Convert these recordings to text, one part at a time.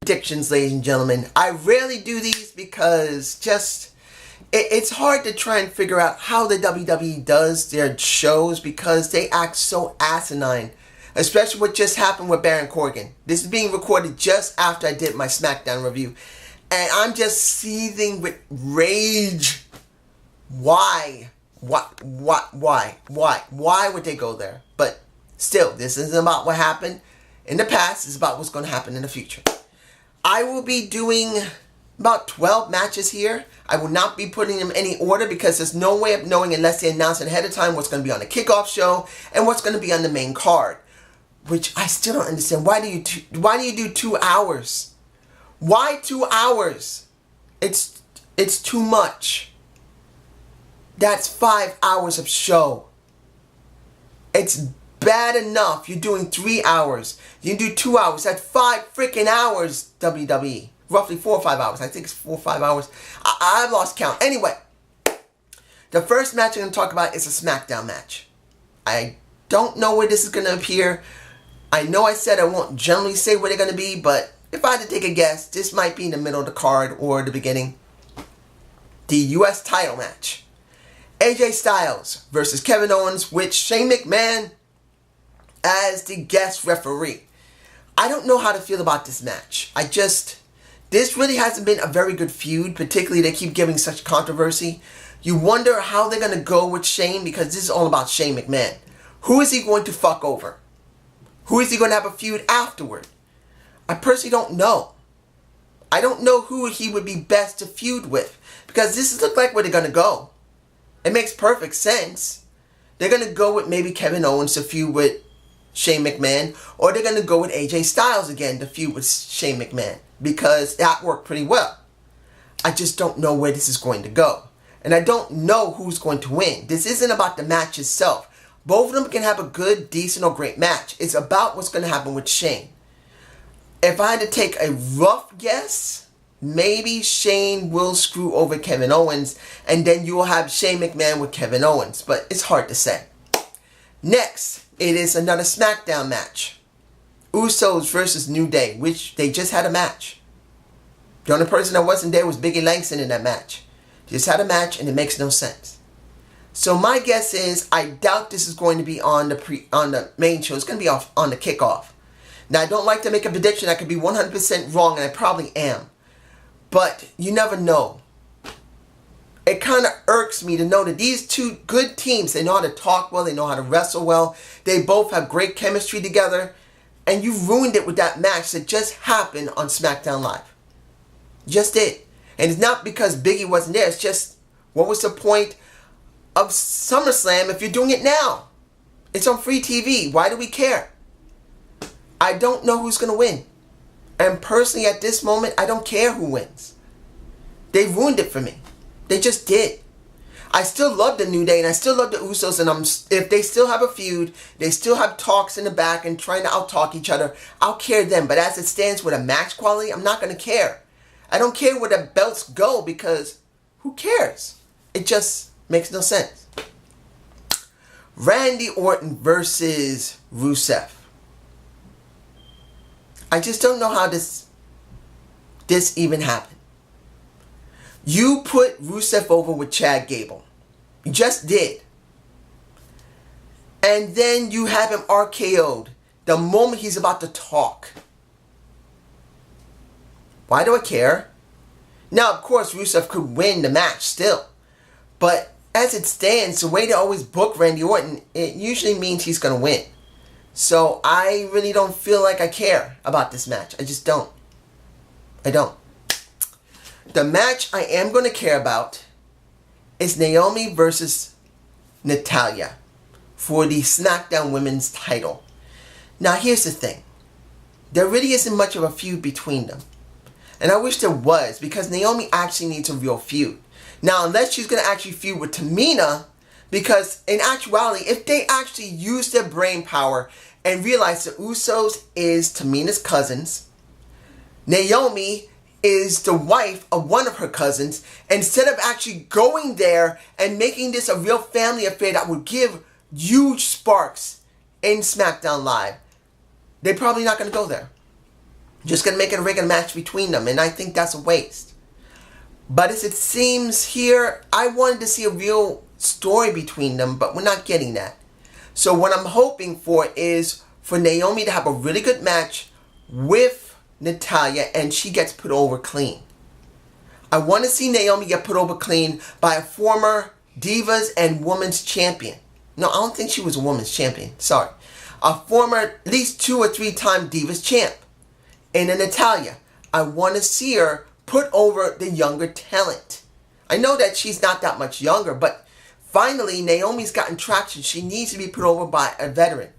predictions, ladies and gentlemen. I rarely do these because it's hard to try and figure out how the WWE does their shows because they act so asinine. Especially what just happened with Baron Corbin. This is being recorded just after I did my SmackDown review. And I'm just seething with rage. Why? Why would they go there? But still, this isn't about what happened in the past. It's about what's going to happen in the future. I will be doing about 12 matches here. I will not be putting them in any order because there's no way of knowing unless they announce it ahead of time what's going to be on the kickoff show and what's going to be on the main card. Which I still don't understand. Why do you do 2 hours? Why 2 hours? It's too much. That's 5 hours of show. It's bad enough you're doing 3 hours. You do 2 hours. That's 5 freaking hours, WWE. Roughly 4 or 5 hours. I think it's 4 or 5 hours. I've lost count. Anyway, the first match I'm going to talk about is a SmackDown match. I don't know where this is going to appear. I know I said I won't generally say where they're going to be, but if I had to take a guess, this might be in the middle of the card or the beginning. The U.S. title match. AJ Styles versus Kevin Owens with Shane McMahon as the guest referee. I don't know how to feel about this match. This really hasn't been a very good feud, particularly they keep giving such controversy. You wonder how they're going to go with Shane because this is all about Shane McMahon. Who is he going to fuck over? Who is he going to have a feud afterward? I personally don't know. I don't know who he would be best to feud with. Because this looks like where they're going to go. It makes perfect sense. They're going to go with maybe Kevin Owens to feud with Shane McMahon. Or they're going to go with AJ Styles again to feud with Shane McMahon. Because that worked pretty well. I just don't know where this is going to go. And I don't know who's going to win. This isn't about the match itself. Both of them can have a good, decent, or great match. It's about what's going to happen with Shane. If I had to take a rough guess, maybe Shane will screw over Kevin Owens, and then you will have Shane McMahon with Kevin Owens. But it's hard to say. Next, it is another SmackDown match. Usos versus New Day, which they just had a match. The only person that wasn't there was Biggie Langston in that match. Just had a match, and it makes no sense. So my guess is, I doubt this is going to be on the main show. It's going to be on the kickoff. Now, I don't like to make a prediction. I could be 100% wrong, and I probably am. But you never know. It kind of irks me to know that these two good teams, they know how to talk well, they know how to wrestle well. They both have great chemistry together. And you ruined it with that match that just happened on SmackDown Live. Just did. And it's not because Biggie wasn't there. It's just, what was the point of Summerslam if you're doing it now? It's on free TV. Why do we care? I don't know who's going to win. And personally, at this moment, I don't care who wins. They ruined it for me. They just did. I still love the New Day and I still love the Usos. And if they still have a feud, they still have talks in the back and trying to out-talk each other, I'll care them. But as it stands with a match quality, I'm not going to care. I don't care where the belts go because who cares? It just makes no sense. Randy Orton versus Rusev. I just don't know how this even happened. You put Rusev over with Chad Gable. You just did. And then you have him RKO'd the moment he's about to talk. Why do I care? Now, of course, Rusev could win the match still. But as it stands, the way they always book Randy Orton, it usually means he's going to win. So I really don't feel like I care about this match. I just don't. I don't. The match I am going to care about is Naomi versus Natalya for the SmackDown Women's title. Now here's the thing. There really isn't much of a feud between them. And I wish there was, because Naomi actually needs a real feud. Now, unless she's going to actually feud with Tamina, because in actuality, if they actually use their brain power and realize the Usos is Tamina's cousins, Naomi is the wife of one of her cousins, instead of actually going there and making this a real family affair that would give huge sparks in SmackDown Live, they're probably not going to go there. Just going to make it a regular match between them, and I think that's a waste. But as it seems here, I wanted to see a real story between them, but we're not getting that. So what I'm hoping for is for Naomi to have a really good match with Natalya, and she gets put over clean. I want to see Naomi get put over clean by a former Divas and Women's Champion. No, I don't think she was a Women's Champion. Sorry. A former at least 2 or 3 time Divas champ. And a Natalya. I want to see her put over the younger talent. I know that she's not that much younger, but finally Naomi's gotten traction. She needs to be put over by a veteran.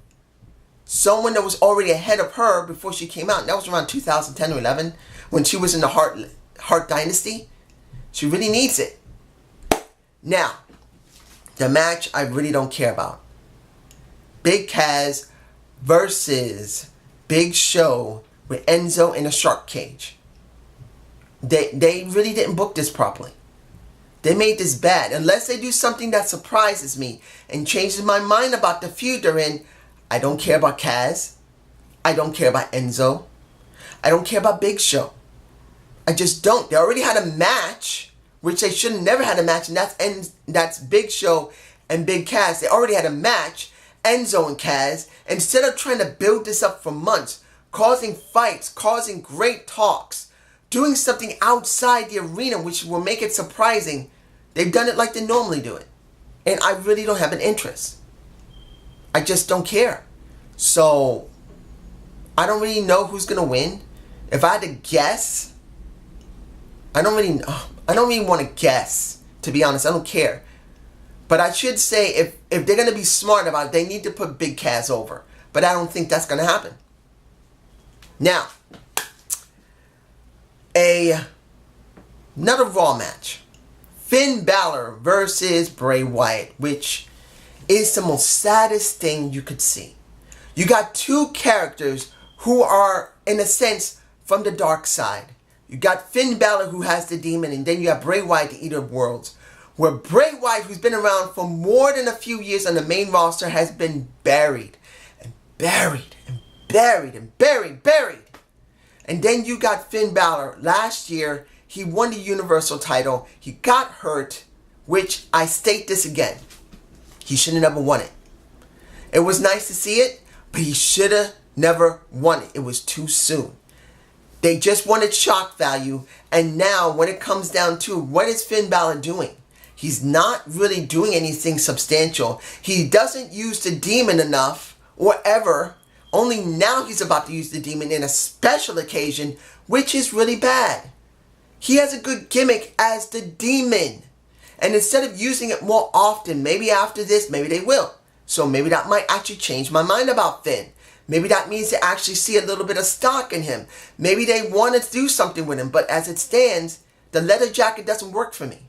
Someone that was already ahead of her before she came out. And that was around 2010 or 11 when she was in the Hart Dynasty. She really needs it. Now, the match I really don't care about. Big Cass versus Big Show with Enzo in a shark cage. They really didn't book this properly. They made this bad. Unless they do something that surprises me and changes my mind about the feud they're in, I don't care about Cass. I don't care about Enzo. I don't care about Big Show. I just don't. They already had a match, which they should have never had a match, and that's Big Show and Big Cass. They already had a match, Enzo and Cass. Instead of trying to build this up for months, causing fights, causing great talks, doing something outside the arena which will make it surprising, they've done it like they normally do it. And I really don't have an interest. I just don't care. So, I don't really know who's going to win. If I had to guess, I don't really want to guess, to be honest. I don't care. But I should say, if they're going to be smart about it, they need to put Big Cass over. But I don't think that's going to happen. Now, another Raw match. Finn Balor versus Bray Wyatt, which is the most saddest thing you could see. You got 2 characters who are, in a sense, from the dark side. You got Finn Balor, who has the demon, and then you have Bray Wyatt, the Eater of Worlds. Where Bray Wyatt, who's been around for more than a few years on the main roster, has been buried. And buried, and buried, and buried. And then you got Finn Balor. Last year, he won the Universal title. He got hurt, which I state this again. He should have never won it. It was nice to see it, but he should have never won it. It was too soon. They just wanted shock value, and now when it comes down to what is Finn Balor doing? He's not really doing anything substantial. He doesn't use the demon enough, or ever. Only now he's about to use the demon in a special occasion, which is really bad. He has a good gimmick as the demon. And instead of using it more often, maybe after this, maybe they will. So maybe that might actually change my mind about Finn. Maybe that means to actually see a little bit of stock in him. Maybe they want to do something with him. But as it stands, the leather jacket doesn't work for me.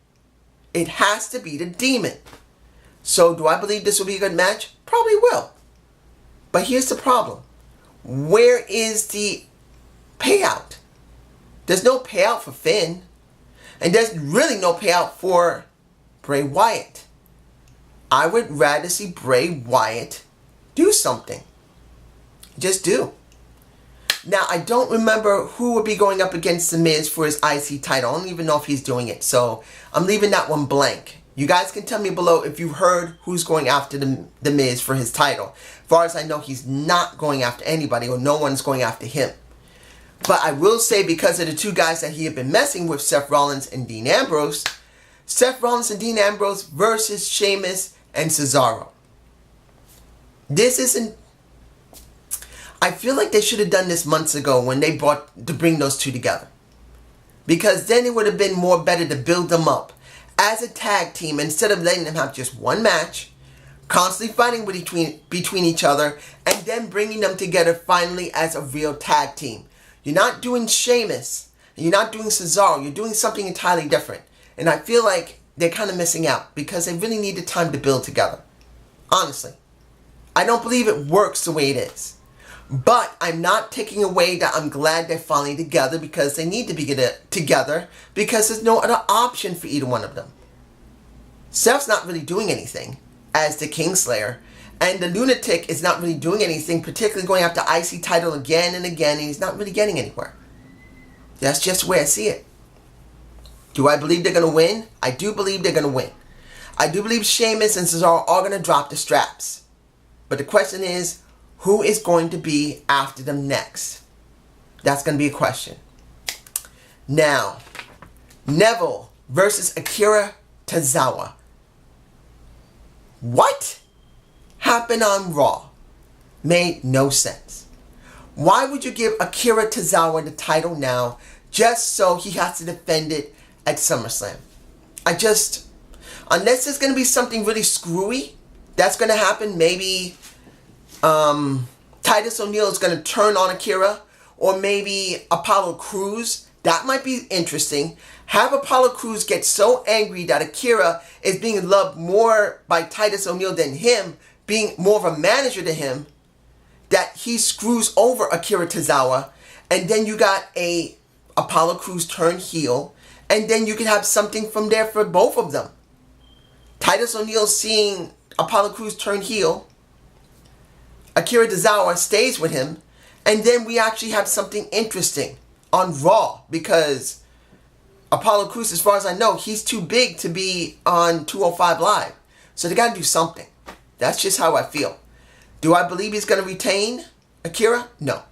It has to be the demon. So do I believe this will be a good match? Probably will. But here's the problem. Where is the payout? There's no payout for Finn. And there's really no payout for Bray Wyatt. I would rather see Bray Wyatt do something. Just do. Now, I don't remember who would be going up against The Miz for his IC title. I don't even know if he's doing it. So, I'm leaving that one blank. You guys can tell me below if you heard who's going after the Miz for his title. As far as I know, he's not going after anybody, or no one's going after him. But I will say, because of the 2 guys that he had been messing with, Seth Rollins and Dean Ambrose, Seth Rollins and Dean Ambrose versus Sheamus and Cesaro. This isn't... I feel like they should have done this months ago when they to bring those 2 together. Because then it would have been more better to build them up as a tag team instead of letting them have just one match, constantly fighting between each other, and then bringing them together finally as a real tag team. You're not doing Sheamus, and you're not doing Cesaro, you're doing something entirely different. And I feel like they're kind of missing out because they really needed time to build together. Honestly. I don't believe it works the way it is. But I'm not taking away that I'm glad they're finally together, because they need to be together, because there's no other option for either one of them. Seth's not really doing anything as the Kingslayer, And the lunatic is not really doing anything, particularly going after IC title again and again, and he's not really getting anywhere. That's just the way I see it. Do I believe they're going to win? I do believe they're going to win. I do believe Sheamus and Cesaro are going to drop the straps. But the question is, who is going to be after them next? That's going to be a question. Now, Neville versus Akira Tozawa. What happened on Raw? Made no sense. Why would you give Akira Tozawa the title now just so he has to defend it at SummerSlam? Unless there's going to be something really screwy that's going to happen, maybe Titus O'Neil is going to turn on Akira, or maybe Apollo Crews. That might be interesting. Have Apollo Crews get so angry that Akira is being loved more by Titus O'Neil than him, being more of a manager to him, that he screws over Akira Tozawa, and then you got a Apollo Crews turn heel, and then you can have something from there for both of them. Titus O'Neil seeing Apollo Crews turn heel, Akira Tozawa stays with him, and then we actually have something interesting on Raw, because Apollo Crews, as far as I know, he's too big to be on 205 Live. So they got to do something. That's just how I feel. Do I believe he's going to retain Akira? No.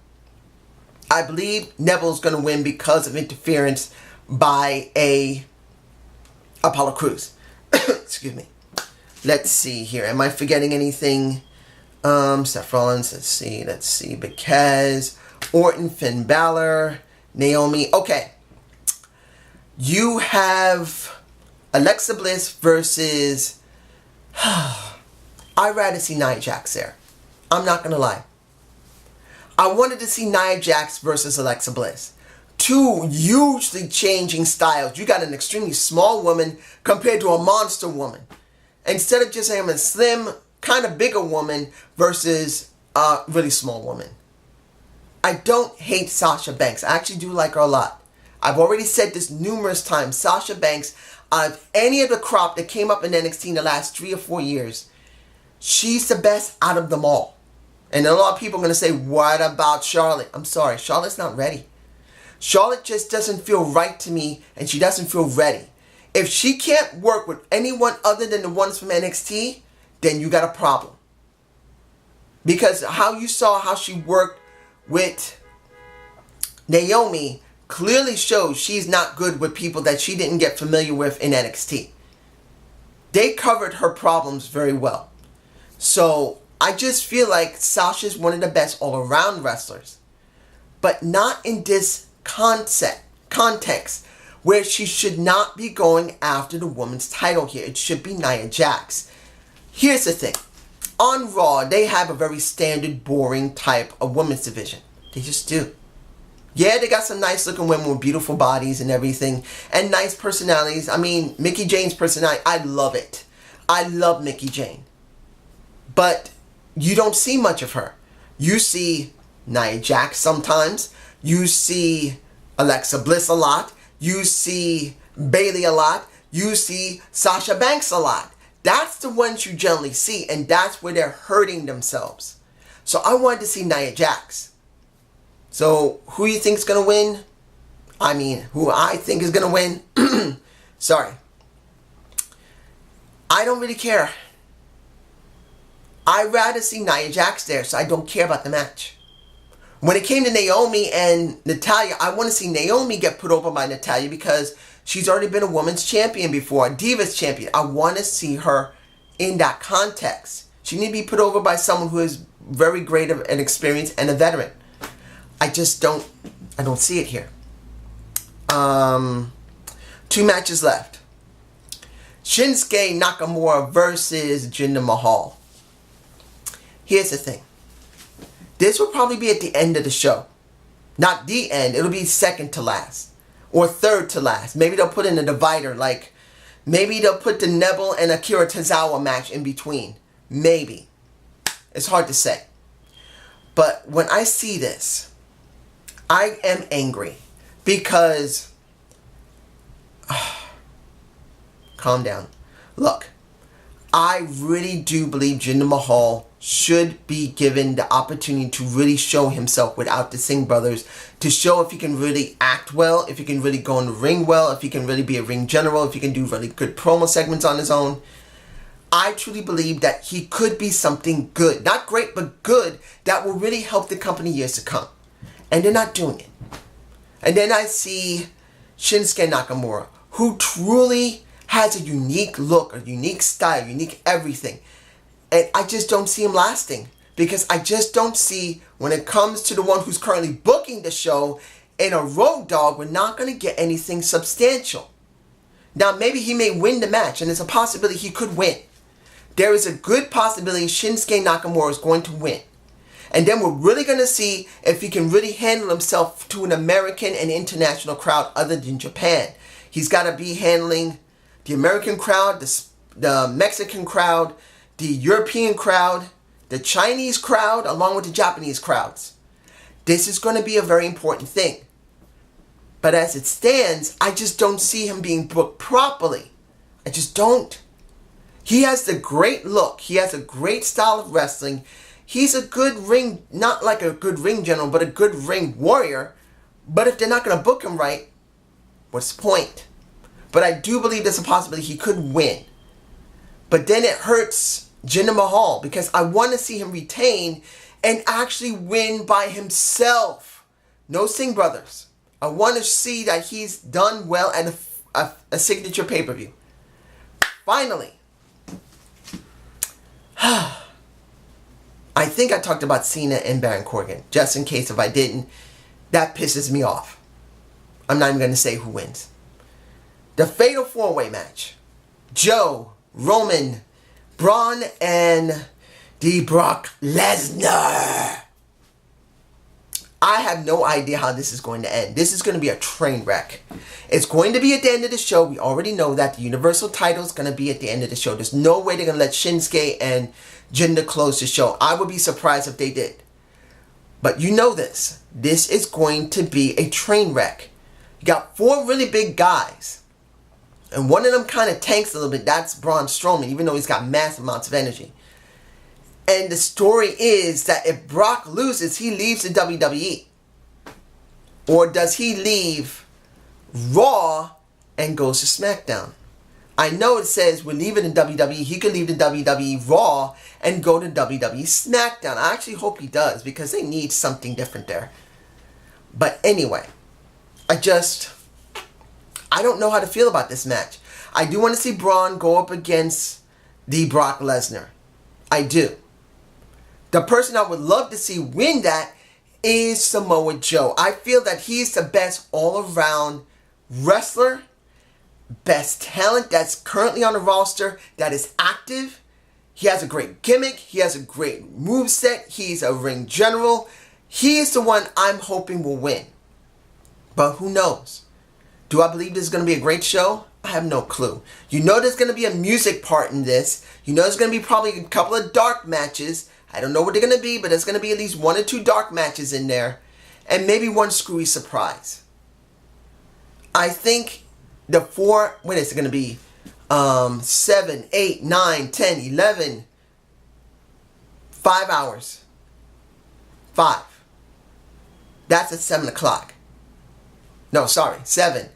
I believe Neville's going to win because of interference by a Apollo Crews. Excuse me. Let's see here. Am I forgetting anything? Seth Rollins. Let's see. Because Orton, Finn Balor, Naomi. Okay. You have Alexa Bliss versus... I'd rather see Nia Jax there. I'm not going to lie. I wanted to see Nia Jax versus Alexa Bliss. Two hugely changing styles. You got an extremely small woman compared to a monster woman. Instead of just having a slim, kind of bigger woman versus a really small woman. I don't hate Sasha Banks. I actually do like her a lot. I've already said this numerous times. Sasha Banks, out of any of the crop that came up in NXT in the last 3 or 4 years, she's the best out of them all. And a lot of people are going to say, what about Charlotte? I'm sorry, Charlotte's not ready. Charlotte just doesn't feel right to me, and she doesn't feel ready. If she can't work with anyone other than the ones from NXT, then you got a problem. Because how you saw how she worked with Naomi clearly shows she's not good with people that she didn't get familiar with in NXT. They covered her problems very well. So I just feel like Sasha's one of the best all-around wrestlers. But not in this context where she should not be going after the woman's title here. It should be Nia Jax. Here's the thing. On Raw, they have a very standard, boring type of women's division. They just do. Yeah, they got some nice looking women with beautiful bodies and everything. And nice personalities. I mean, Mickie Jane's personality, I love it. I love Mickie Jane. But you don't see much of her. You see Nia Jax sometimes. You see Alexa Bliss a lot. You see Bayley a lot. You see Sasha Banks a lot. That's the ones you generally see, and that's where they're hurting themselves. So I wanted to see Nia Jax. So who you think is going to win? I mean, who I think is going to win? Sorry. I don't really care. I'd rather see Nia Jax there, so I don't care about the match. When it came to Naomi and Natalya, I want to see Naomi get put over by Natalya because she's already been a women's champion before, a Divas champion. I want to see her in that context. She needs to be put over by someone who is very great of an experience and a veteran. I don't see it here. 2 matches left. Shinsuke Nakamura versus Jinder Mahal. Here's the thing. This will probably be at the end of the show. Not the end. It'll be second to last. Or third to last. Maybe they'll put in a divider. Like, maybe they'll put the Neville and Akira Tozawa match in between. Maybe. It's hard to say. But when I see this, I am angry. Because... calm down. Look. I really do believe Jinder Mahal should be given the opportunity to really show himself without the Singh brothers, to show if he can really act well, if he can really go in the ring well, if he can really be a ring general, if he can do really good promo segments on his own. I truly believe that he could be something good. Not great, but good, that will really help the company years to come. And they're not doing it. And then I see Shinsuke Nakamura, who truly has a unique look, a unique style, unique everything. And I just don't see him lasting. Because I just don't see, when it comes to the one who's currently booking the show, in a road dog, we're not going to get anything substantial. Now, maybe he may win the match, and there's a possibility he could win. There is a good possibility Shinsuke Nakamura is going to win. And then we're really going to see if he can really handle himself to an American and international crowd other than Japan. He's got to be handling the American crowd, the Mexican crowd, the European crowd, the Chinese crowd, along with the Japanese crowds. This is going to be a very important thing. But as it stands, I just don't see him being booked properly. I just don't. He has the great look. He has a great style of wrestling. He's a good ring, not like a good ring general, but a good ring warrior. But if they're not going to book him right, what's the point? But I do believe there's a possibility he could win. But then it hurts Jinder Mahal, because I want to see him retain and actually win by himself. No Singh brothers. I want to see that he's done well at a signature pay-per-view. Finally. I think I talked about Cena and Baron Corbin. Just in case if I didn't, that pisses me off. I'm not even going to say who wins. The Fatal 4-Way match. Joe, Roman, Braun, and the Brock Lesnar. I have no idea how this is going to end. This is going to be a train wreck. It's going to be at the end of the show. We already know that the Universal title is going to be at the end of the show. There's no way they're going to let Shinsuke and Jinder close the show. I would be surprised if they did. But you know this. This is going to be a train wreck. You got 4 really big guys. And one of them kind of tanks a little bit. That's Braun Strowman, even though he's got massive amounts of energy. And the story is that if Brock loses, he leaves the WWE. Or does he leave Raw and goes to SmackDown? I know it says we're leaving the WWE. He could leave the WWE Raw and go to WWE SmackDown. I actually hope he does, because they need something different there. But anyway, I don't know how to feel about this match. I do want to see Braun go up against the Brock Lesnar. I do. The person I would love to see win that is Samoa Joe. I feel that he's the best all-around wrestler, best talent that's currently on the roster, that is active. He has a great gimmick. He has a great moveset. He's a ring general. He is the one I'm hoping will win. But who knows? Do I believe this is going to be a great show? I have no clue. You know there's going to be a music part in this. You know there's going to be probably a couple of dark matches. I don't know what they're going to be, but there's going to be at least 1 or 2 dark matches in there. And maybe 1 screwy surprise. I think the 4, what is it going to be? 7, 8, 9, 10, 11, 5 hours. 5. That's at 7 o'clock. No, sorry, 7.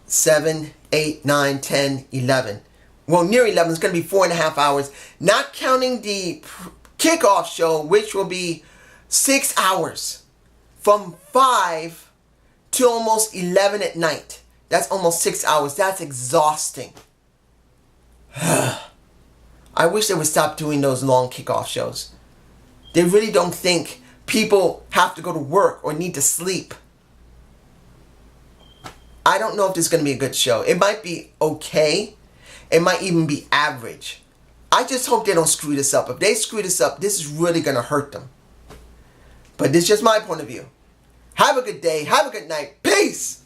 7, 8, 9, 10, 11. Well, near 11 is going to be 4.5 hours. Not counting the kickoff show, which will be 6 hours. From 5 to almost 11 at night. That's almost 6 hours. That's exhausting. I wish they would stop doing those long kickoff shows. They really don't think people have to go to work or need to sleep. I don't know if this is going to be a good show. It might be okay. It might even be average. I just hope they don't screw this up. If they screw this up, this is really going to hurt them. But this is just my point of view. Have a good day. Have a good night. Peace!